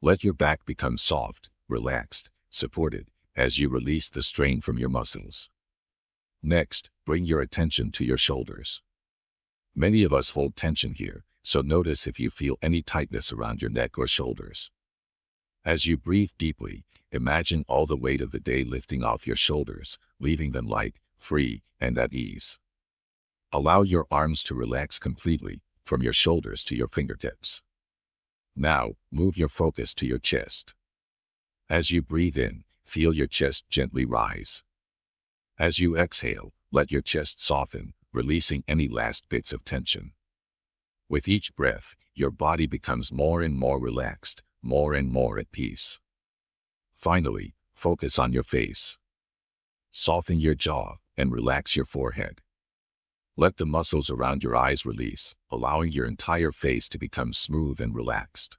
Let your back become soft, relaxed, supported, as you release the strain from your muscles. Next, bring your attention to your shoulders. Many of us hold tension here, so notice if you feel any tightness around your neck or shoulders. As you breathe deeply, imagine all the weight of the day lifting off your shoulders, leaving them light, free, and at ease. Allow your arms to relax completely, from your shoulders to your fingertips. Now, move your focus to your chest. As you breathe in, feel your chest gently rise. As you exhale, let your chest soften, releasing any last bits of tension. With each breath, your body becomes more and more relaxed, more and more at peace. Finally, focus on your face. Soften your jaw and relax your forehead. Let the muscles around your eyes release, allowing your entire face to become smooth and relaxed.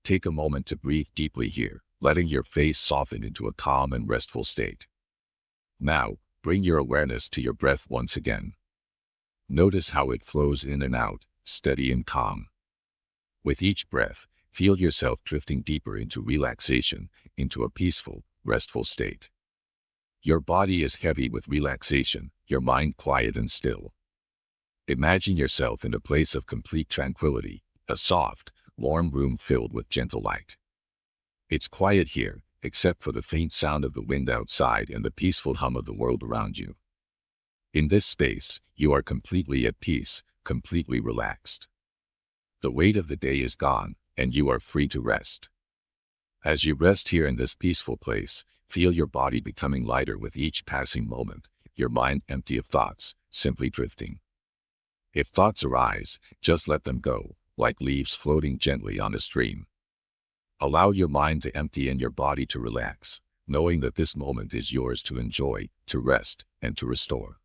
Take a moment to breathe deeply here, letting your face soften into a calm and restful state. Now, bring your awareness to your breath once again. Notice how it flows in and out, steady and calm. With each breath, feel yourself drifting deeper into relaxation, into a peaceful, restful state. Your body is heavy with relaxation, your mind quiet and still. Imagine yourself in a place of complete tranquility, a soft, warm room filled with gentle light. It's quiet here, except for the faint sound of the wind outside and the peaceful hum of the world around you. In this space, you are completely at peace, completely relaxed. The weight of the day is gone, and you are free to rest. As you rest here in this peaceful place, feel your body becoming lighter with each passing moment, your mind empty of thoughts, simply drifting. If thoughts arise, just let them go, like leaves floating gently on a stream. Allow your mind to empty and your body to relax, knowing that this moment is yours to enjoy, to rest, and to restore.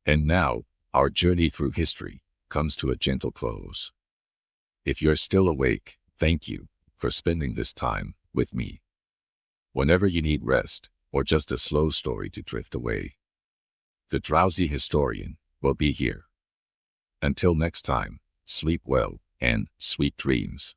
And now, our journey through history comes to a gentle close. If you're still awake, thank you for spending this time with me. Whenever you need rest, or just a slow story to drift away, the Drowsy Historian will be here. Until next time, sleep well, and sweet dreams.